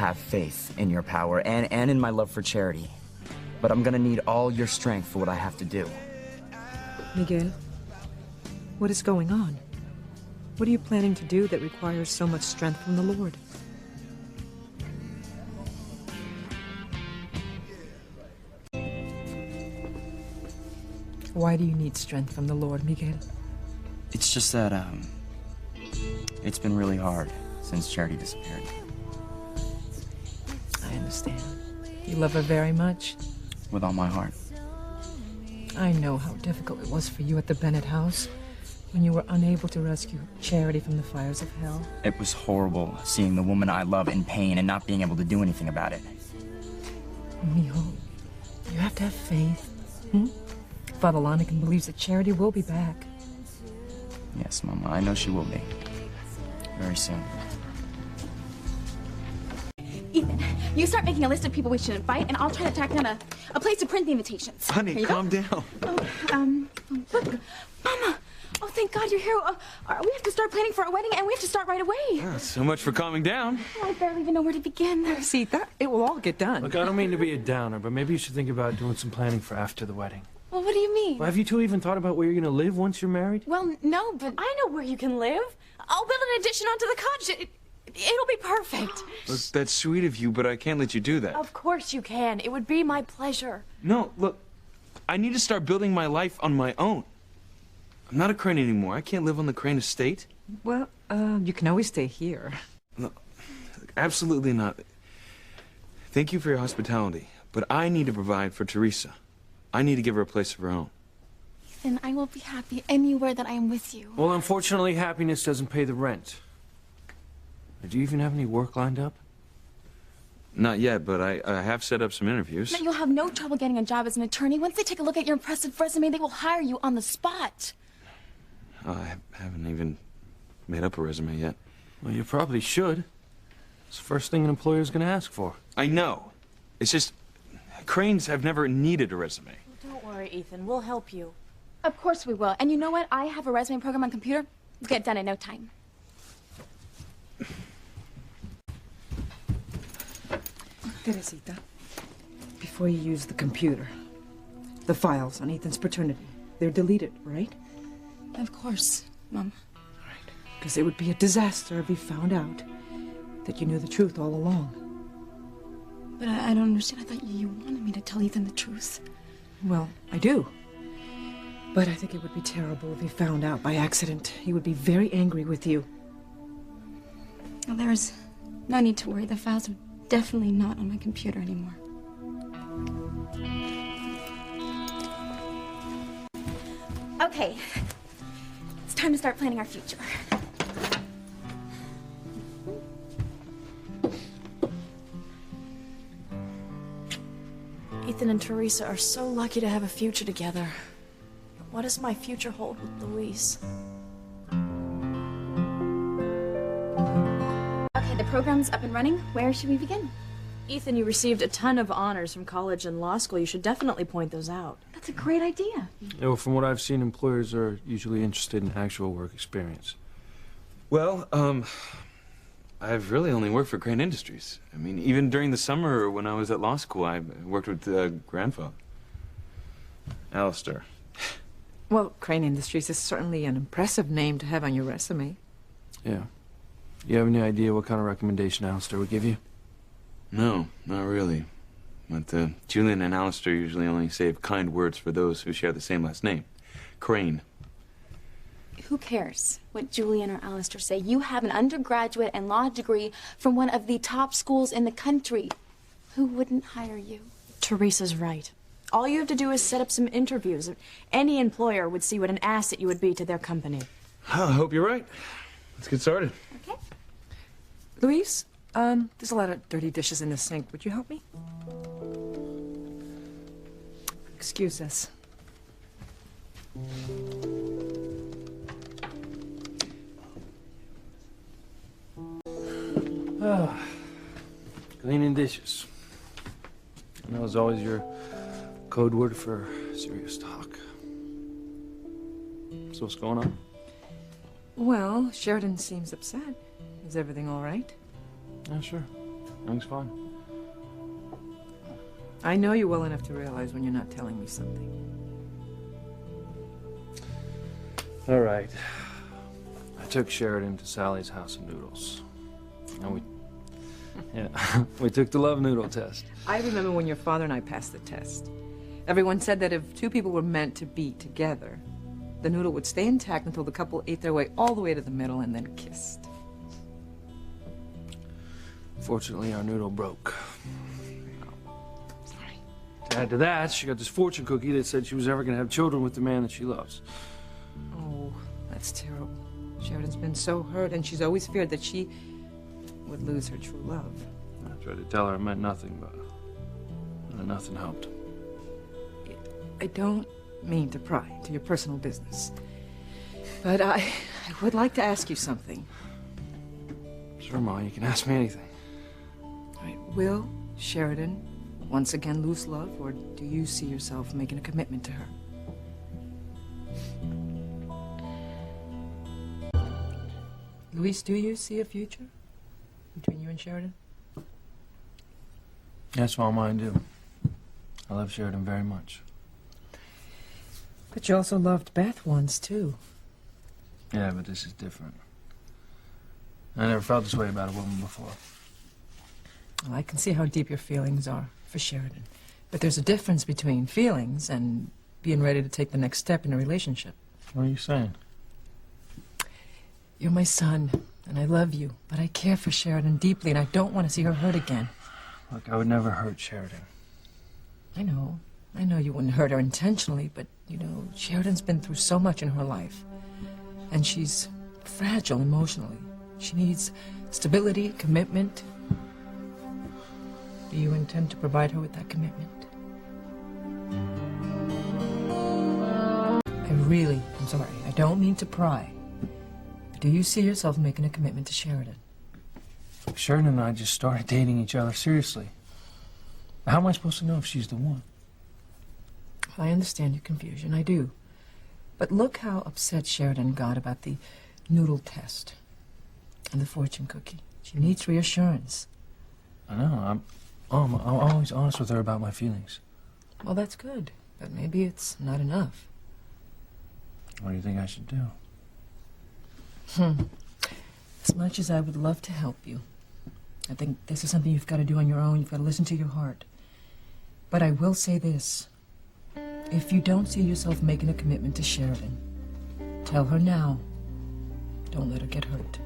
have faith in your power and in my love for charity. But I'm gonna need all your strength for what I have to do. Miguel, what is going on? What are you planning to do that requires so much strength from the Lord? Why do you need strength from the Lord, Miguel? It's just that, it's been really hard since Charity disappeared. I understand. You love her very much? With all my heart. I know how difficult it was for you at the Bennett house when you were unable to rescue Charity from the fires of hell. It was horrible seeing the woman I love in pain and not being able to do anything about it. Mijo, you have to have faith. Father Lonigan believes that Charity will be back. Yes, Mama, I know she will be. Very soon. Ethan, you start making a list of people we should invite, and I'll try to track down a place to print the invitations. Honey, calm down. Look, Mama. Oh, thank God you're here. We have to start planning for our wedding, and we have to start right away. Oh, so much for calming down. Oh, I barely even know where to begin. See, it will all get done. Look, I don't mean to be a downer, but maybe you should think about doing some planning for after the wedding. Well, what do you mean? Well, have you two even thought about where you're going to live once you're married? Well, no, but I know where you can live. I'll build an addition onto the cottage. It'll be perfect. Look, that's sweet of you, but I can't let you do that. Of course you can. It would be my pleasure. No, look, I need to start building my life on my own. I'm not a Crane anymore. I can't live on the Crane estate. Well, you can always stay here. No, absolutely not. Thank you for your hospitality, but I need to provide for Teresa. I need to give her a place of her own. Ethan, I will be happy anywhere that I am with you. Well, unfortunately, happiness doesn't pay the rent. Do you even have any work lined up? Not yet, but I have set up some interviews. No, you'll have no trouble getting a job as an attorney. Once they take a look at your impressive resume, they will hire you on the spot. I haven't even made up a resume yet. Well, you probably should. It's the first thing an employer's going to ask for. I know. It's just, Cranes have never needed a resume. Don't worry, Ethan. We'll help you. Of course we will. And you know what? I have a resume program on computer. It'll get done in no time. Teresita, before you use the computer, the files on Ethan's paternity, they're deleted, right? Of course, Mom. Right. Because it would be a disaster if he found out that you knew the truth all along. But I don't understand. I thought you wanted me to tell Ethan the truth. Well, I do. But I think it would be terrible if he found out by accident. He would be very angry with you. Well, there's no need to worry. The files are definitely not on my computer anymore. Okay. It's time to start planning our future. Ethan and Teresa are so lucky to have a future together. What does my future hold with Luis? Okay, the program's up and running. Where should we begin? Ethan, you received a ton of honors from college and law school. You should definitely point those out. That's a great idea. Yeah, well, from what I've seen, employers are usually interested in actual work experience. Well, I've really only worked for Crane Industries. I mean, even during the summer when I was at law school, I worked with grandfather, Alistair. Well, Crane Industries is certainly an impressive name to have on your resume. Yeah. You have any idea what kind of recommendation Alistair would give you? No, not really. But Julian and Alistair usually only save kind words for those who share the same last name. Crane. Who cares what Julian or Alistair say? You have an undergraduate and law degree from one of the top schools in the country. Who wouldn't hire you? Teresa's right. All you have to do is set up some interviews. Any employer would see what an asset you would be to their company. I hope you're right. Let's get started. Okay. Luis, there's a lot of dirty dishes in the sink. Would you help me? Excuse us. Cleaning dishes. And that was always your code word for serious talk. So what's going on? Well, Sheridan seems upset. Is everything all right? Yeah, sure. Everything's fine. I know you well enough to realize when you're not telling me something. All right. I took Sheridan to Sally's House of Noodles. And we took the love noodle test. I remember when your father and I passed the test. Everyone said that if two people were meant to be together, the noodle would stay intact until the couple ate their way all the way to the middle and then kissed. Fortunately, our noodle broke. To add to that, she got this fortune cookie that said she was ever going to have children with the man that she loves. Oh, that's terrible. Sheridan's been so hurt, and she's always feared that she would lose her true love. I tried to tell her it meant nothing, but nothing helped. I don't mean to pry into your personal business, but I would like to ask you something. Sure, Ma, you can ask me anything. All right, will Sheridan once again lose love, or do you see yourself making a commitment to her? Luis, do you see a future between you and Sheridan? Yes, Mama, I do. I love Sheridan very much. But you also loved Beth once, too. Yeah, but this is different. I never felt this way about a woman before. Well, I can see how deep your feelings are for Sheridan. But there's a difference between feelings and being ready to take the next step in a relationship. What are you saying? You're my son, and I love you, but I care for Sheridan deeply, and I don't want to see her hurt again. Look, I would never hurt Sheridan. I know you wouldn't hurt her intentionally, but, you know, Sheridan's been through so much in her life, and she's fragile emotionally. She needs stability, commitment. Do you intend to provide her with that commitment? I'm sorry, I don't mean to pry. But do you see yourself making a commitment to Sheridan? Sheridan and I just started dating each other seriously. How am I supposed to know if she's the one? I understand your confusion, I do. But look how upset Sheridan got about the noodle test and the fortune cookie. She needs reassurance. I know, I'm always honest with her about my feelings. Well, that's good, but maybe it's not enough. What do you think I should do? As much as I would love to help you, I think this is something you've got to do on your own. You've got to listen to your heart. But I will say this. If you don't see yourself making a commitment to Sheridan, tell her now. Don't let her get hurt.